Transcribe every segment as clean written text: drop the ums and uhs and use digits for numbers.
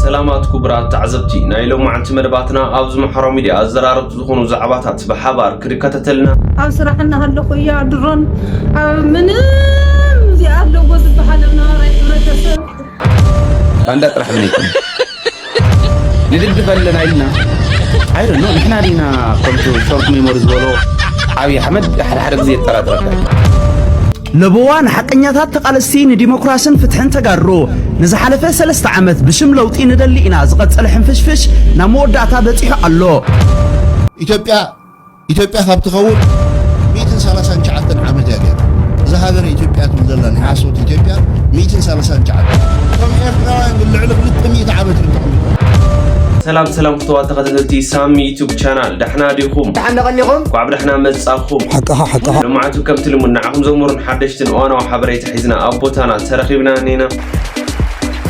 سلامات كبرات تعزبتي نايلو معنت مدباتنا أوز محرم ميديا الزرارة تدخلوا زعباتات بحبار كريكاتتلنا أو صراحنا هاللقو يا درون من زي أهلو وزد بحالنا رايح برتسم عندك رح منيكم ندل دفلنا إلنا I don't know نحن علينا كنتو شورت ميموريز ولو عبي حمد حرق زي التراترات لبوان حقنياتات تقالسين ديمقراسن فتحن تقارو نزحالفه 3 عامت بشم لوطي ندلي إنا زقصل حنفشفش نموداتا بصيح الله ኢትዮጵያ ካብትኸውን 139 ዓመት ያገ ዝሃገር ኢትዮጵያ ትምዘላን ሓሶት ኢትዮጵያ 139 ከም ኤርትራውያን ልዕሊ 200 ዓመት ልትቕምጡ سلام فتوات تقدمتي سامي يوتيوب شانل دحنا ديكم قنيكم وعبد احنا مصاخم حقها لمعتو كم تلمون نعكم زمورن حدشتن وانا وحبريت حيزنا ابوتانا ترخيبنا نينا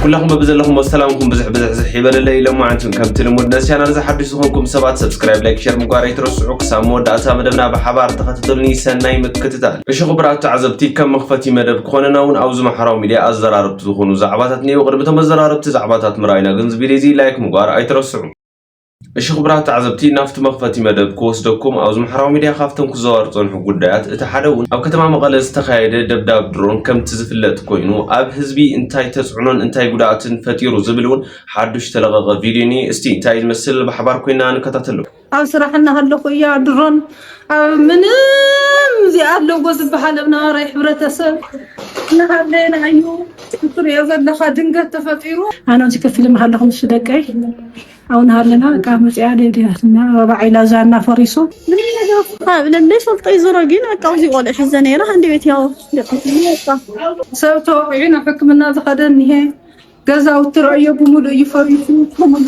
كلكم ببزلكم والسلامكم بزح حبل اللي لما انتم كم تلمون ناس شانل اذا حدثكم سبات سبسكرايب لايك شير مقاري ترسعوك سامو داتا مدبنا بحبار تخططلني سناي متكتتال اش خبرات تعزبتي كم مخفتي مدب كونناون اوز محراو ميديا ازرارب تخونو زعباتاتني وقربتهم الزرارب تزعباتات مراينا غنز بيدي لايك مقار اي ترسعو اش خبرات تعزبتي نافت مخفتي مدب كوسدكم اوز محراو ميديا خافتم كزوار صنحو قدايات اتحدون او كتما مقالز تخايده دبداب درون كم تزفلت كوينو اب حزبي انتاي تسعنون انتاي قداياتن فتيرو زبلون حدش تلغغ فيديوني استي انتاي المسل بحبار كوينا نكتاتلو أو صراحنا هاللقو يا درون من زي أهلو وزد بحالنا رايح برتسم نهارنا أيو طريقة زد خادنقة تفطيرو أنا أمسك فيلم هاللقو مشدقاي أو نهارنا كامس إعادة دياتنا ربعي لازانا فريسو من ليش الطي زراقين أكاوزي ولا حزني راح عندي بيت ياو سوتو عينا حكم الناس خدني هي جزا وترعي بمولو يفريسو كمان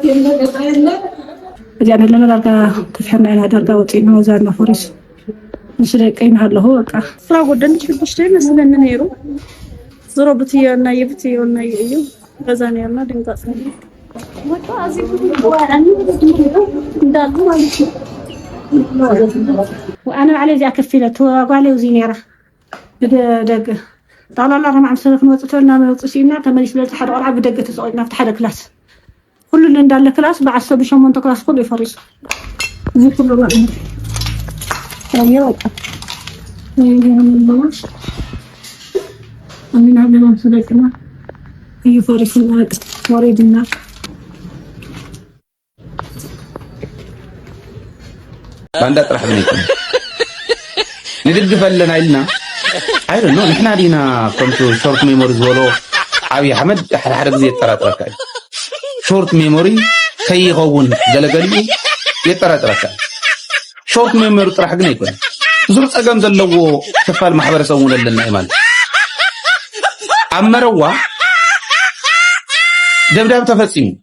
يلا يعني لنا درجة تفهمنا إلى درجة وطينا وزارنا فريسو مش لاقيين هلا هو بقى صراحة قدامي شو بشتري مثلا نيرو ضربتي يا يبتي ولا يو غزاني أنا دينقا سامي وأنا علي زي أكفيلة وعلي وزينيرة دق طالع الله ما عم سلك نوصلنا ما وصلنا تمليس ليلة حد ألعب بدقة تسوينا في حدا كلاس كل اللي ندال كلاس بعصب بشمون كلاس كله يفريس زي كله ما يلا أمين عبد الله سلكنا يفريسنا مريضنا عندك رح منيكم ندل دفلنا إلنا I don't know نحن علينا كنتو شورت ميموريز ولو عبي حمد حرق زي التراترات شورت ميموري كي يغون دلقلي يتراترات شورت ميموري طرح قنيكم زور أقام دلو تفال محبر سوون لنا إيمان أمروا دبداب تفسيم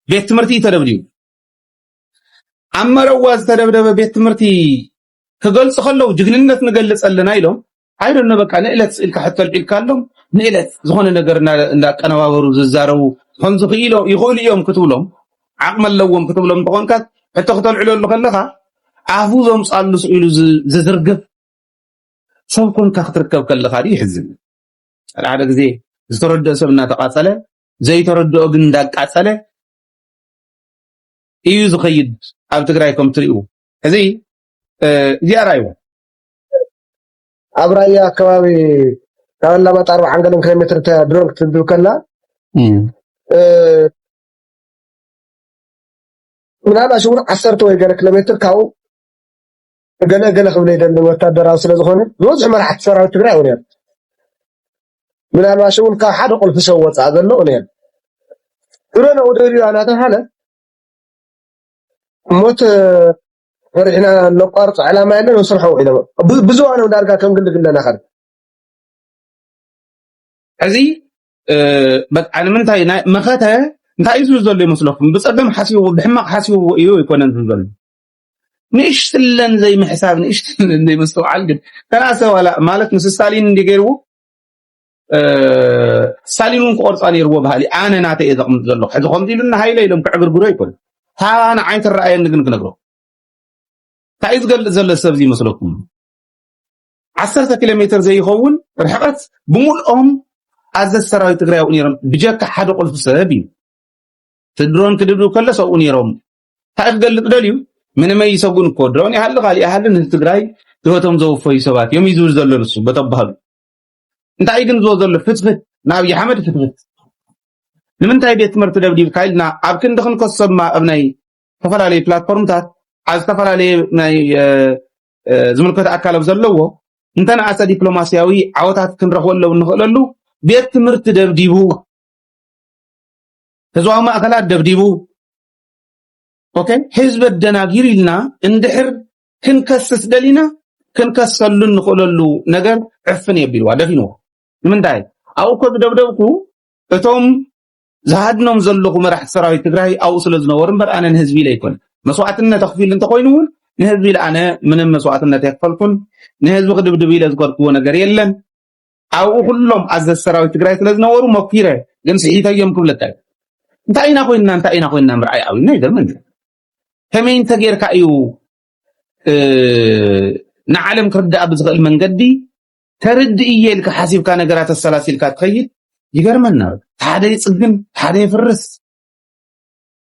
بيت مرتي تدبديو أمروا تدبدب بيت مرتي كقول سخلوا جهنمت نقلص لنا إلهم عيرو نبك أنا إلت إلك حتى الكلام نيلت زخون نجرنا إنك أنا وابرو زارو خنزو خيلو يقول يوم كتولهم عقمل لوهم كتولهم بقون كات حتى قتل علول لخلها عفوزهم صالوا سئلوا زرقف سوكون كختركب كل خاري حزن العادة زي زترد سبنا تقاتله زي ترد أبن داك قاتله إيو زخيد أبتقرايكم تريو هذي زي أرايو أبرايا كوابي كان لما تعرف عن قدم كيلومتر تدرون تدو كلا من هذا شو عصرت ويجرى كيلومتر كاو قال قبل يدل وتدر أصل زخونة روز ما راح تصير على تقرأ ونيل من هذا شو كان حد يقول في سوت هذا اللي ونيل ترونا ودري أنا هذا موت ورحنا نقارط على ما إنه نصرحوا إلى بزوانه ودارجا كم قلنا نخر هذه بس أنا من تاي ما خاتها نتاي زول مسلوكم بس قدام حاسيو بحمق حاسيو إيوه يكون نزول نيش سلن زي ما حساب نيش سلن زي مستوى علقد كان أسوأ لا مالك نص سالين دي غيره سالينون قرص أنا يروى بهالي أنا ناتي إذا قمت زلوا حتى قمت لنا هاي ليلة كعبر جروي كل ها أنا عين الرأي نقدر تعيد قال زل السبزي مسلوكم 10 كيلومتر زي يخون رحقت بمول ኣዘዝ ሰራዊት ትግራይ ነይሮም ብጀካ ሓደ ቁልፊ ሰብ እዩ ትድሮን ክድብዱ ከለሰ ነይሮም እንታይ ክገልጥ ደልዩ ምንም ይሰጉን እኮ ድሮን ያህል ቃል ያህልን ትግራይ ህይወቶም ዘወፈዩ ሰባት እዮም ይዝብል ዘሎ ንሱ በተባሃሉ እንታይ ግን ዝወ ዘሎ ፍትፍት ናብ ይሓመድ ፍትፍት ንምንታይ ቤት ትምህርቲ ደብዲብ ካይልና ኣብ ክንዲ ክንከሰማ ኣብ ናይ ተፈላለዩ ፕላትፎርምታት ኣብ ዝተፈላለዩ ናይ ዝምልከት ኣካላት ዘለዎ እንተነኣሰ ዲፕሎማስያዊ ዓወታት ክንረኽበለው እንኽእለሉ ቤት ትምህርቲ ደብዲቡ ህዝባዊ ማእከላት ደብዲቡ ኦኬ ህዝብ ደናጊር ኢልና እንድሕር ክንከስስ ደሊና ክንከሰሉ እንኽእለሉ ነገር ዕፍን የቢልዋ ደፊንዎ ንምንታይ ኣብኡ እኮ ዝደብደብኩ እቶም ዝሃድኖም ዘለኹ መራሕቲ ሰራዊት ትግራይ ኣብኡ ስለ ዝነበሩ እምበር ኣነ ንህዝቢ ኢለ ኣይኮነ መስዋዕትነት ኣኽፊል እንተኮይኑ እውን ንህዝቢ ኢለ ኣነ ምንም መስዋዕትነት ኣይክፈልኩን ንህዝቢ ክድብድብ ኢለ ዝገርክዎ ነገር የለን ኣብኡ ኩሎም ኣዘዝ ሰራዊት ትግራይ ስለ ዝነበሩ መኪረ ግን ስሒተዮም ክብለካ እንታይ ኢና ኮይንና ምርኣይ ኣብና ይደርመን ከመይ እንተጌርካ እዩ ንዓለም ክርዳእ ብዝኽእል መንገዲ ተርድእ እየ ኢልካ ሓሲብካ ነገራት ኣሰላሲልካ ትኸይድ ይገርመና ሓደ ይፅግን ሓደ ይፍርስ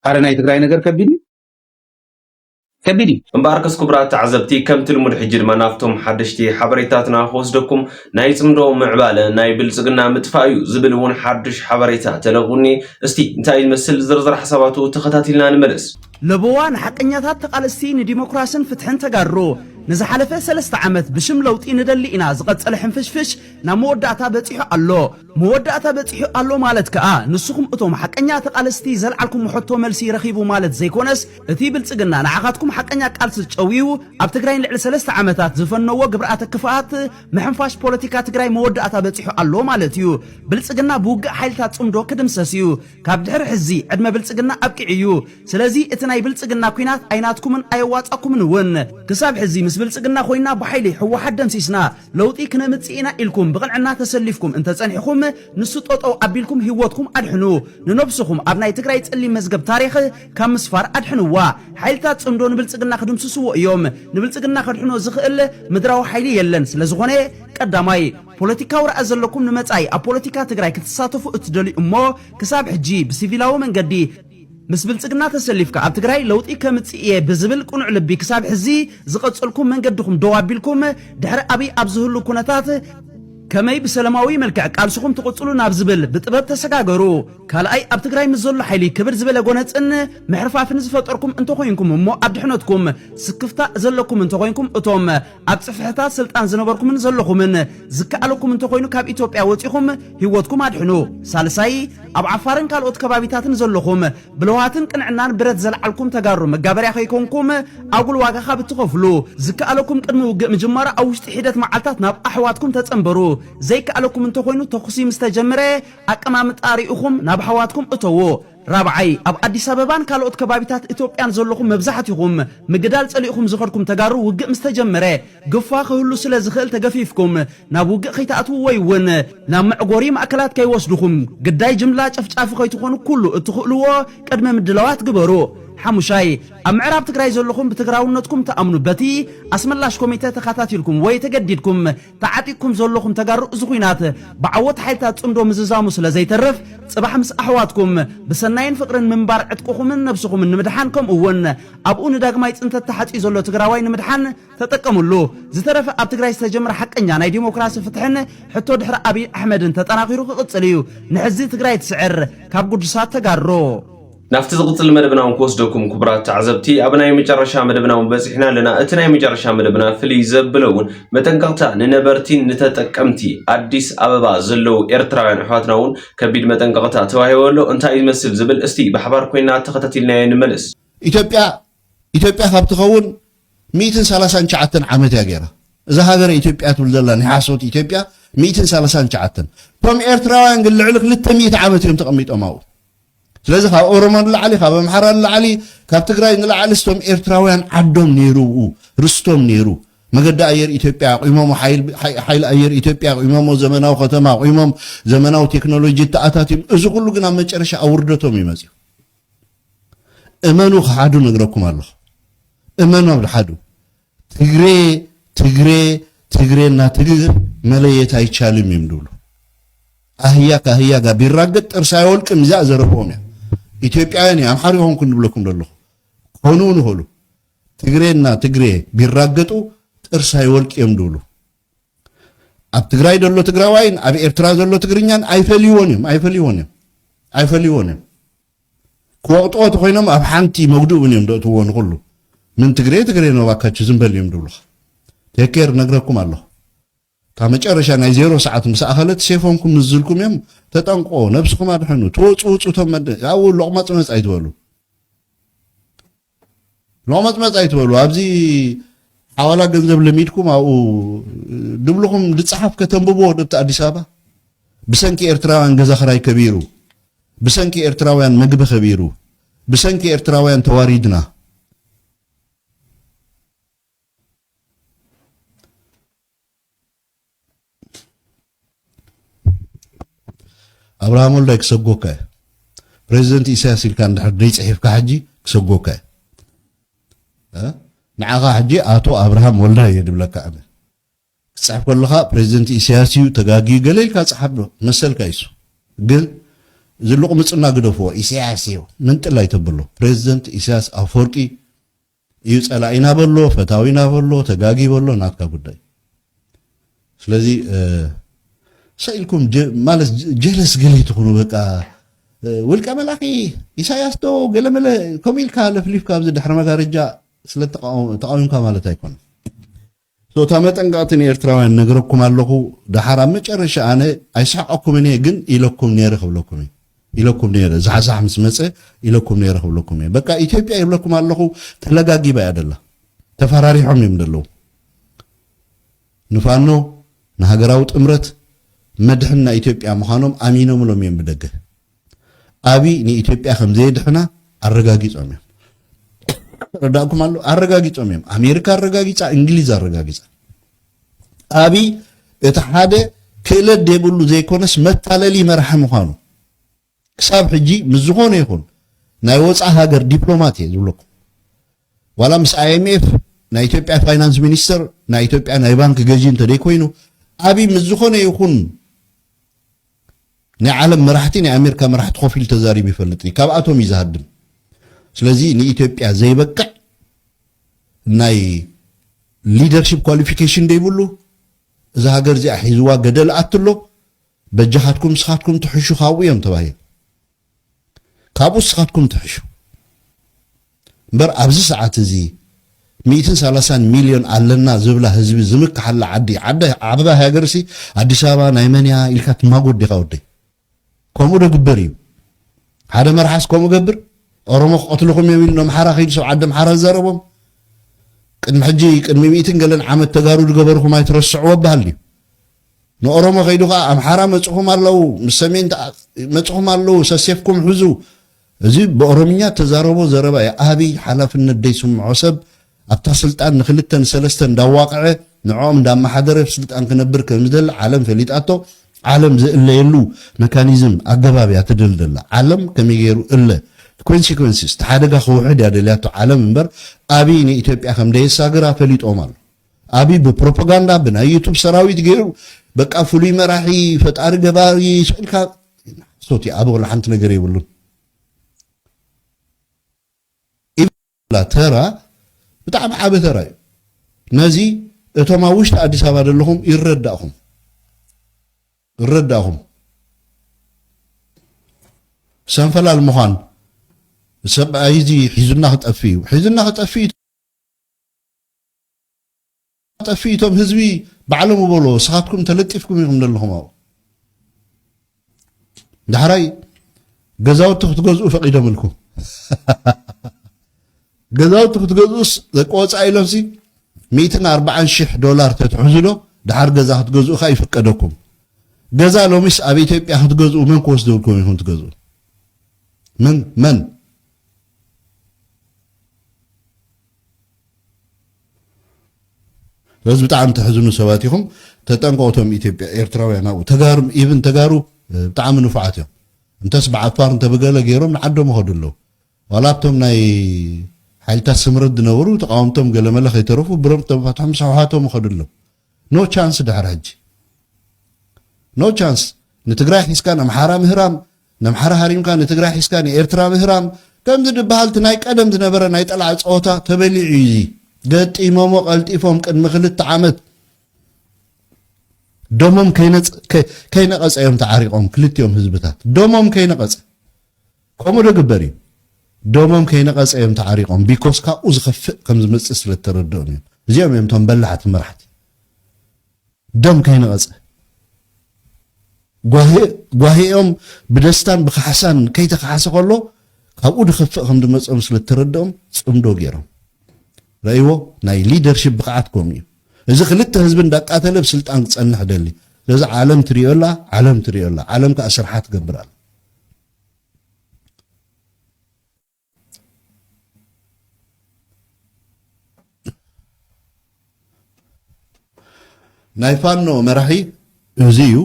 ኣረ ናይ ትግራይ ነገር ከቢድ እምበኣርከስ ክቡራት ተዓዘብቲ ከምቲ ልሙድ ሕጂ ድማ ናብቶም ሓደሽቲ ሓበሬታትና ክወስደኩም ናይ ፅምዶ ምዕባለ ናይ ብልፅግና ምጥፋእ እዩ ዝብል እውን ሓድሽ ሓበሬታ ተለቁኒ እስቲ እንታይ ይመስል ዝርዝር ሓሳባቱ ተኸታቲልና ንመለስ ለቦዋን ሓቀኛታት ተቃለስቲ ንዲሞክራስን ፍትሕን ተጋሩ ንዝሓለፈ 3 ዓመት ብሽም ለውጢ ንደሊ ኢና ዝቐጸለ ሕንፍሽፍሽ ናብ መወዳእታ በፂሑ ኣሎ ማለት ከዓ ንስኹም እቶም ሓቀኛ ተቃለስቲ ዘልዓልኩም ሕቶ መልሲ ረኺቡ ማለት ዘይኮነስ እቲ ብልጽግና ንዓኻትኩም ሓቀኛ ቃልሲ ጨዊው ኣብ ትግራይ ልዕሊ 3 ዓመታት ዝፈነዎ ግብርኣተ ክፍኣት ምሕንፋሽ ፖለቲካ ትግራይ መወዳእታ በፂሑ ኣሎ ማለት እዩ ብልጽግና ብውግእ ሓይልታት ጽምዶ ክድምሰስ እዩ ካብ ድሕሪ ሕዚ ዕድመ ብልጽግና ኣብቂዕ እዩ ስለዚ እቲ ናይ ብልጽግና ኩናት ኣይናትኩምን ኣየዋጻኩምን እውን ክሳብ ሕዚ ምስ ብልጽግና ኮይና ብሓይሊ ሕወሓት ደምሲስና ለውጢ ክነምጽኢና ኢልኩም ብቕንዕና ተሰሊፍኩም እንተ ጸኒሕኩም ንሱ ጦጠው ኣቢልኩም ህይወትኩም ኣድሕኑ ንነብስኩም ኣብ ናይ ትግራይ ጸሊም መዝገብ ታሪኽ ካብ ምስፋር ኣድሕንዋ ሓይልታት ጽምዶ ንብልጽግና ክድምስስዎ እዮም ንብልጽግና ከድሕኖ ዝኽእል ምድራዊ ሓይሊ የለን ስለዝኾነ ቀዳማይ ፖለቲካዊ ራእይ ዘለኩም ንመጻይ ኣብ ፖለቲካ ትግራይ ክትሳተፉ እትደልዩ እሞ ክሳብ ሕጂ ብሲቪላዊ መንገዲ ምስ ብልጽግና ተሰሊፍካ ኣብ ትግራይ ለውጢ ከምጽእየ ብዝብል ቁኑዕ ልቢ ክሳብ ሕዚ ዝቐጸልኩም መንገድኩም ደው ኣቢልኩም ድሕሪ ኣብይ ኣብ ዝህሉ ኩነታት ከመይ ብሰላማዊ መልክዕ ቃልስኹም ትቕጽሉ ናብ ዝብል ብጥበብ ተሰጋገሩ ካልኣይ ኣብ ትግራይ ምስ ዘሎ ሓይሊ ክብር ዝበለ ጎነፅን ምሕርፋፍን ዝፈጠርኩም እንተኮይንኩም እሞ ኣብ ድሕነትኩም ስክፍታ ዘለኩም እንተኮይንኩም እቶም ኣብ ጽፍሕታት ስልጣን ዝነበርኩምን ዘለኹምን ዝከኣለኩም እንተኮይኑ ካብ ኢትዮጵያ ወፂኹም ህይወትኩም ኣድሕኑ ሳልሳይ ኣብ ዓፋርን ካልኦት ከባቢታትን ዘለኹም ብልዋትን ቅንዕናን ብረት ዘልዓልኩም ተጋሩ መጋበርያ ከይኮንኩም ኣጉል ዋጋኻ ብትኸፍሉ ዝከኣለኩም ቅድሚ ውግእ ምጅማር ኣብ ውሽጢ ሒደት መዓልታት ናብ ኣሕዋትኩም ተጸንበሩ ዘይከኣለኩም እንተኮይኑ ተኹሲ ምስተጀመረ ኣቀማምጣ ሪኢኹም ናብ ሓዋትኩም እተዎ ራብዓይ ኣብ ኣዲስ አበባን ካልኦት ከባቢታት ኢትዮጵያን ዘለኹም መብዛሕትኹም ምግዳል ጸሊእኹም ዝኸድኩም ተጋሩ ውግእ ምስተጀመረ ግፋ ክህሉ ስለ ዝኽእል ተገፊፍኩም ናብ ውግእ ከይተኣትዉ ወይ እውን ናብ መዕጎሪ ማእከላት ከይወስድኹም ግዳይ ጅምላ ጨፍጫፍ ከይትኾኑ ኩሉ እትኽእልዎ ቅድመ ምድላዋት ግበሩ ሓሙሻይ ኣብ ምዕራብ ትግራይ ዘለኹም ብትግራውነትኩም ተኣምኑ በቲ ኣስመላሽ ኮሚቴ ተኸታቲልኩም ወይ ተገዲድኩም ተዓጢቅኩም ዘለኹም ተጋሩ እዚ ኩናት ብዓወት ሓይልታት ጽምዶ ምዝዛሙ ስለ ዘይተርፍ ጽባሕ ምስ ኣሕዋትኩም ብሰናይን ፍቅርን ምንባር ዕጥቁኹምን ነብስኹም ንምድሓን ከምኡ እውን ኣብኡ ንዳግማይ ጽንተት ተሓፂ ዘሎ ትግራዋይ ንምድሓን ተጠቀሙሉ ዝተረፈ ኣብ ትግራይ ዝተጀመረ ሓቀኛ ናይ ዲሞክራሲ ፍትሕን ሕቶ ድሕሪ ኣብይ ኣሕመድን ተጠናኺሩ ክቕጽል እዩ ንሕዚ ትግራይ ትስዕር ካብ ጉድሳት ተጋሩ ናፍቲ ዝቕጽል መደብናውን ክወስደኩም ክቡራት ተዓዘብቲ ኣብ ናይ መጨረሻ መደብናውን በፂሕና ኣለና እቲ ናይ መጨረሻ መደብና ፍልይ ዘብለውን መጠንቀቕታ ንነበርቲን ንተጠቀምቲ ኣዲስ ኣበባ ዘለው ኤርትራውያን ኣሕዋትና እውን ከቢድ መጠንቀቕታ ተዋሂቡ ኣሎ እንታይ ይመስል ዝብል እስቲ ብሓባር ኮይና ተኸታቲልናዮ ንመለስ ኢትዮጵያ ካብ ትኸውን 139 ዓመት እያ ገይራ እዛ ሃገር ኢትዮጵያ ትብል ዘላ ናይ ሓሶት ኢትዮጵያ 139 ቶም ኤርትራውያን ግን ልዕሊ 200 ዓመት እዮም ተቐሚጦም ኣብኡ ስለዚ ካብ ኦሮሞ ንላዕሊ ካብ ኣምሓራ ንላዕሊ ካብ ትግራይ ንላዕሊ ስቶም ኤርትራውያን ዓዶም ነይሩ ርስቶም ነይሩ መገዲ ኣየር ኢትዮጵያ ኣቑሞም ሓይሊ ኣየር ኢትዮጵያ ኣቑሞም ዘመናዊ ከተማ ኣቑሞም ዘመናዊ ቴክኖሎጂ ተኣታትዮም እዚ ኩሉ ግን ኣብ መጨረሻ ኣውርደቶም ይመጽዩ እመኑ ክሓዱ ነግረኩም ኣለኹ እመኑ ኣብ ሓዱ ትግሬና ትግር መለየት ኣይቻልም እዮም ድብሉ አህያ ከአህያ ጋር ቢራገጥ ጥርስ አይወልቅም እዛ ዘረፈውም ኢትዮጵያውያን አምሓሪ ሆንኩን ብለኩም ደለኹ ሆኑን ሆሉ ትግሬና ትግሬ ቢራገጡ ጥርስ አይወልቅ የምድሉ ኣብ ትግራይ ደሎ ትግራዋይን ኣብ ኤርትራ ዘሎ ትግርኛን ኣይፈልይዎንም ክወቅጥዎ ተኮይኖም ኣብ ሓንቲ መጉድኡን እዮም ደእትዎን ኩሉ ምን ትግሬ ነው ባካችሁ ዝም በል እዮም ድብሉ ተከር ነግረኩም ኣለኹ ታ መጨረሻ ናይ 0 ሰዓት ምሳእኸለት ሴፎምኩም ዝዝልኩም እዮም ተጠንቆ ነብስኩም ኣድሕኑ ተወፁቶም ያው ሎቅመጽ መጽ ኣይትበሉ ኣብዚ ሓዋላ ገንዘብ ለሚድኩም ኣው ድብልኩም ድጽሓፍ ከተንብቦ ወደ አዲስ አበባ ብሰንኪ ኤርትራውያን ገዛ ኸራይ ከቢሩ ብሰንኪ ኤርትራውያን ምግቢ ከቢሩ ብሰንኪ ኤርትራውያን ተዋሪድና አብርሃም ወልዳይ ክሰጎካ ፕሬዝዳንት ኢሳያስ ኢልካ እንድሕር ደይጽሒፍካ ሕጂ ክሰጎካ ንዓኻ ሕጂ አቶ አብርሃም ወልዳይ የድብለካ ኣነ ክጽሕፍ ከለኻ ፕሬዝዳንት ኢሳያስ እዩ ተጋጊ ገለልካ ጽሓፍ ዶ መሰልካ ይሱ ግን ዝልቁ ምጽና ግደፍዎ ኢሳያስ እዩ ምንጥላይ ተብሎ ፕሬዝዳንት ኢሳያስ አፈወርቂ እዩ ጸላኢና በሎ ፈታዊና በሎ ተጋጊ በሎ ናትካ ጉዳይ ስለዚ ሰይልኩም ማለት ጀለስ ገለይ ትኹኑ በቃ ወልቀ መላኺ ኢሳያስ ዶ ገለመለ ኮሚልካ ለፍሊፍካ ኣብዚ ድሕረ መጋረጃ ስለተቃወምካ ማለት አይኮን ሶ ታመጠንቃትን ኤርትራውያን ነገርኩም ኣለኹ ዳሓራ መጨረሻ ኣነ ኣይሳቀኩም እኔ ግን ኢለኩም ነይረ ክብለኩም ኢለኩም ነይረ ዝሓሳሕ ምስ መፀ ኢለኩም ነይረ ክብለኩም በቃ ኢትዮጵያ ይብለኩም ኣለኹ ተለጋጊባ ያደላ ተፈራሪሖም እዮም ደለው ንፋኖ ንሃገራዊ ጥምረት መድሕና ኢትዮጵያ ምዃኖም ኣሚኖም ሎም እዮም ብደገ አቢ ንኢትዮጵያ ከም ዘይድሕና አረጋጊጾም እዮም ረዳኩም አሉ አረጋጊጾም እዮም አሜሪካ አረጋጊጻ እንግሊዝ አረጋጊጻ አቢ እቲ ሓደ ክእለት ደብሉ ዘይኮነስ መታለሊ መርሐ ምዃኑ ክሳብ ሕጂ ምዝኾነ ይኹን ናይ ወፃእ ሃገር ዲፕሎማት ዝብለኩም ዋላ ምስ IMF ናይ ኢትዮጵያ ፋይናንስ ሚኒስተር ናይ ኢትዮጵያ ናይ ባንክ ገዢ እንተደይ ኮይኑ አቢ ምዝኾነ ይኹን ናይ ዓለም መራሕቲ ናይ አሜሪካ መራሕቲ ኮፊል ተዛሪብ ይፈልጥ ካብኣቶም ይዛሃድም ስለዚ ንኢትዮጵያ ዘይበቅዕ ናይ ሊደርሺፕ ኳሊፊኬሽን ደይብሉ እዛ ሃገር እዚኣ ሒዝዋ ገደል ኣትሎ በጃኻትኩም ስኻትኩም ትሕሹ ካብኡ እዮም ተባሂል ካብኡ ስኻትኩም ትሕሹ እምበር ኣብዚ ሰዓት እዚ 130 ሚሊዮን ኣለና ዝብላ ህዝቢ ዝምክሓላ ዓዲ ዓበባ ሃገርሲ አዲስ አበባ ናይ መንያ ኢልካ ትማጎድ ዲኻ ወደይ ከምኡ ደግበር እዩ ሓደ መርሓስ ከምኡ ገብር ኦሮሞ ቆትልኩም የሚል ነው ማሐራ ኸይድ ሰው ዓደም ሓራ ዘረቦም ቅድሚ ሕጂ ቅድሚ 100 ገለን ዓመት ተጋሩ ዝገበርኩም ኣይትረስዕዎ ባህል እዩ ንኦሮሞ ኸይዱኻ ኣምሓራ መጽኹም ኣለው ምሰሜን መጽኹም ኣለው ሰሴፍኩም ሕዙ እዚ በኦሮምኛ ተዛረቦ ዘረባ አቢ ሓላፍነት ደይስምዖ ሰብ ኣብታ ስልጣን ንክልተን ሰለስተን እንዳዋቅዐ ንዖም እንዳማሓደረ ስልጣን ክነብር ከምዝደል ዓለም ፈሊጣቶ ዓለም ዝእለየሉ ሜካኒዝም ኣገባብያ ትድልደላ ዓለም ከመይ እለ ኮንሲኩዌንስስ ተሓደጋ ክውሕድ ያደልያቶ ዓለም እምበር አቢ ንኢትዮጵያ ከም ደየሳግራ ፈሊጦም ኣሎ አቢ ብፕሮፓጋንዳ ብናይ ዩቱብ ሰራዊት ገይሩ በቃ ፍሉይ መራሒ ፈጣሪ ገባሪ ስልካ ሶቲ አብغላ ሓንቲ ነገር ይብሉን ኢላ ተራ ብጣዕሚ ዓበ ተራ እዩ ነዚ እቶም ኣብ ውሽጢ አዲስ አበባ ዘለኹም ይረዳኹም ሰንፈላል ምዃን ሰብኣይ እዚ ሒዙና ክጠፊ እቶም ህዝቢ ባዕሎም በሎ ስኻትኩም ተለጢፍኩም ኢኹም ዘለኹም ኣብኡ ዳሕራይ ገዛውቲ ክትገዝኡ ፈቂዶም ኢልኩም ገዛውቲ ክትገዝኡስ ደቂ ወፃኢ ኢሎምሲ $140,000 ተትሕዙሎ ድሓር ገዛ ክትገዝኡ ካ ይፍቀደኩም ገዛ ሎሚስ ኣብ ኢትዮጵያ ክትገዝኡ መን ክወስደልኩም ኢኹም ትገዝኡ መን ለዚ ብጣዕሚ ተሕዝኑ ሰባት ኢኹም ተጠንቀቁቶም ኢትዮጵያ ኤርትራውያን ኣብኡ ተጋሩ ኢቭን ተጋሩ ብጣዕሚ ንፉዓት እዮም እንተስ ብዓፋር እንተበገለ ገይሮም ንዓዶም ይኸዱለው ዋላብቶም ናይ ሓይልታት ስምረት ዝነበሩ ተቃወምቶም ገለመለ ከይተረፉ ብሮም ተፋታሖም ሰውሓቶም ይኸዱለው ኖ ቻንስ ድሕሪ ሕጂ ኖ ቻንስ نتقرأ حسكان أمحارا مهرام نمحارا هاريم كان نتقرأ حسكان إيرترا مهرام كم زد بحالت نايك أدم تنبرا نايت ألعى صوتا تبلي عيزي قلت إمامو قلت إفهم كان مخلت تعامت دومم كينقص أيام تعاريقهم كلت يوم هزبتات دومم كينقص كومو دقبري دومم كينقص أيام تعاريقهم بيكوس كا أزخفق كم زمسس للتردوني زيهم يوم تنبلعت مرحتي دم كينقص ጓሂኦም ብደስታን ብخحسان ከይተخحሰ ከሎ ካብኡ ድخفق ከም ድመጽኦም ስለ ተረድኦም ጽምዶ ገይሮም ረይዎ ናይ ሊደርሺፕ ብቕዓትኩም እዩ እዚ ክልተ ህዝብ እንዳቃተለ ብስልጣን ክጸንሕ ደሊ ለዚ ዓለም ትሪዮላ ዓለም ከስርሓት ገብራል ናይ ፋኖ መራሒ እዚዩ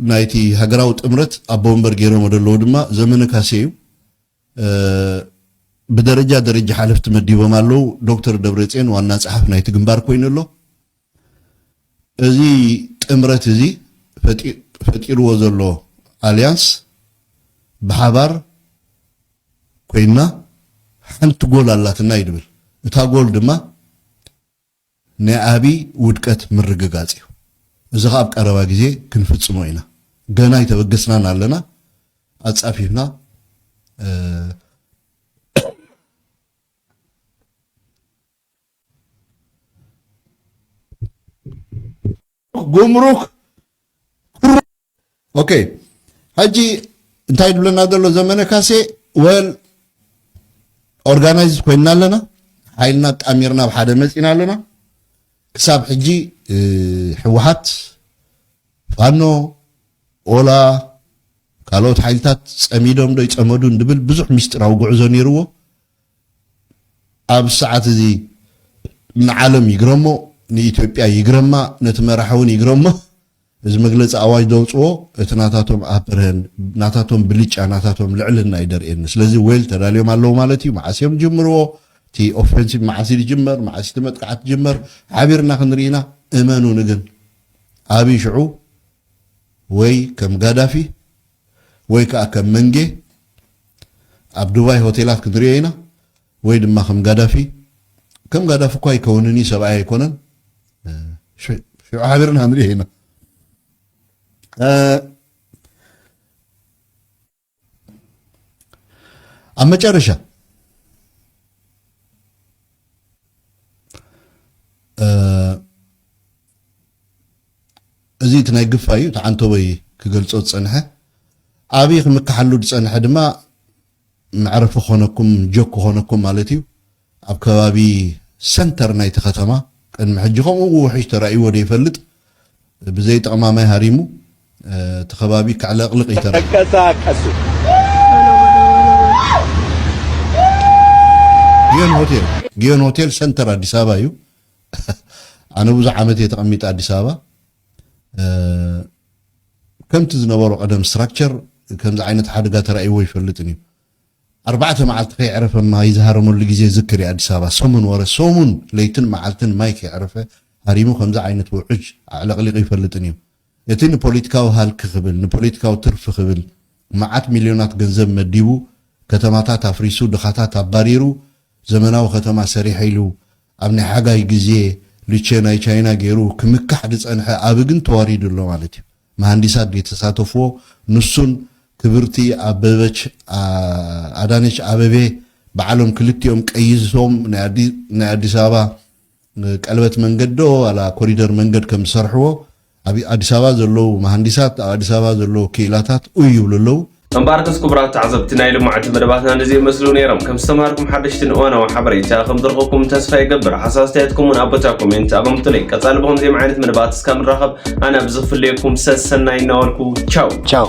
ናይቲ ሃገራዊ ጥምረት አቦ ወንበር ገይሮም ወደለው ድማ ዘመነ ካሴዩ በደረጃ ሓለፍት መዲቦም አለው ዶክተር ደብረጽዮን ዋና ጸሐፍ ናይቲ ግንባር ኮይነሎ እዚ ጥምረት እዚ ፈጢርዎ ዘሎ አሊያንስ በሓባር ኮይና ሓንቲ ጎል አላትና ይድብል እታ ጎል ድማ ናይ አቢ ውድቀት ምርግጋጽ እዩ እዚ ካብ ቀረባ ጊዜ ክንፍጽሞ ኢና ገና ይተበገስናን ኣለና አጻፊፍና ጉምሩክ ኦኬ ሀጂ እንታይ ድብለና ዘሎ ዘመነ ካሴ ወል ኦርጋናይዝ ኮይና ኣለና ሓይልና ጣሚርና ብሓደ መጽና ኣለና ክሳብ ሕጂ ሕወሓት ፋኖ ኦላ ካልኦት ሓይልታት ጸሚዶም ዶ ይጸመዱ እንድብል ብዙሕ ሚስጥራዊ ጉዕዞ ነይርዎ ኣብ ሰዓት እዚ ንዓለም ይግረሞ ንኢትዮጵያ ይግረማ ነትመራሕውን ይግረሞ እዚ መግለጺ ኣዋጅ ደውጽዎ እቲ ናታቶም ኣፕረን ናታቶም ብልጫ ናታቶም ልዕልና ይደርኤን ስለዚ ዌል ተዳልዮም ኣለው ማለት እዩ ማዓስዮም ጅምርዎ ቲ ኦፌንሲቭ ማዓሲድ ጅመር ማዓሲድ መጥቃዕት ጅመር ሓቢርና ክንሪና እመኑ ንግን አቢ ሽዑ ወይ ከም ጋዳፊ ወይ ከዓ ከም መንጌ ኣብ ዱባይ ሆቴላት ክንሪና ወይ ድማ ከም ጋዳፊ እኳ ይከውንኒ ሰብኣይ ኣይኮነን ሽዑ ሓቢርና ክንሪና ኣብ መጨረሻ እዚ ትናይ ግፋዩ ተዓንተወይ ክገልጾ ጸንሐ አቢ ክምካሐሉ ጸንሐ ድማ معرف خونكم جوك خونكم مالتي ኣብ ከባቢ سنتر ናይቲ ከተማ ቀን محجخم وحش ترأي ودي يفلط بزي طقماماي هاريمو تخبابي كعلقلق يترى كساكسو جيون هوتيل سنتر አዲስ አበባ እዩ أنا ብዙ ዓመት የተቀሚጠ አዲስ አበባ ከምቲ ዝነበሩ ቀደም ስትራክቸር ከምዚ ዓይነት ሓደጋ ተራእይዎ ይፈልጥን እዩ أربعة معلت خي عرفه ما يزهرمون اللي جزء ذكر يا أديس أبابا صومن ورا صومن ليتن معلتن مايك يعرفه هريمو خمسة عينة وعج على قليل يفلتني يتين بوليتيكا وهالك خبل بوليتيكا وترف خبل معات مليونات جنزب مديبو كتماتات أفريسو دخاتات باريرو زمنا وختما سريح يلو أبني حاجة يجزيه لتشينا يشينا جيرو كمك حدث أنها أبجن تواريد الله مالتي مهندسات بيتساتفوا نصون كبرتي أببش أدانش أببي بعلم كلتيهم كيزهم نادي سابا كلبت منجدو على كوريدور منجد كم صرحوا أبي أدي سابا زلوا مهندسات أدي سابا زلوا كيلاتات ويولوا مباركس كبرات تعذبتنا إلى معتمد باتنا نزي مسلون يرم كم استمركم حدشتن وانا وحبريتا خم درقكم تسفى يقبر حساسيتكم من أبوتاكم انت أقم تليك كطالبهم زي معينة من باتس كامل رخب أنا بزف ليكم سسنا ينوركو تشاو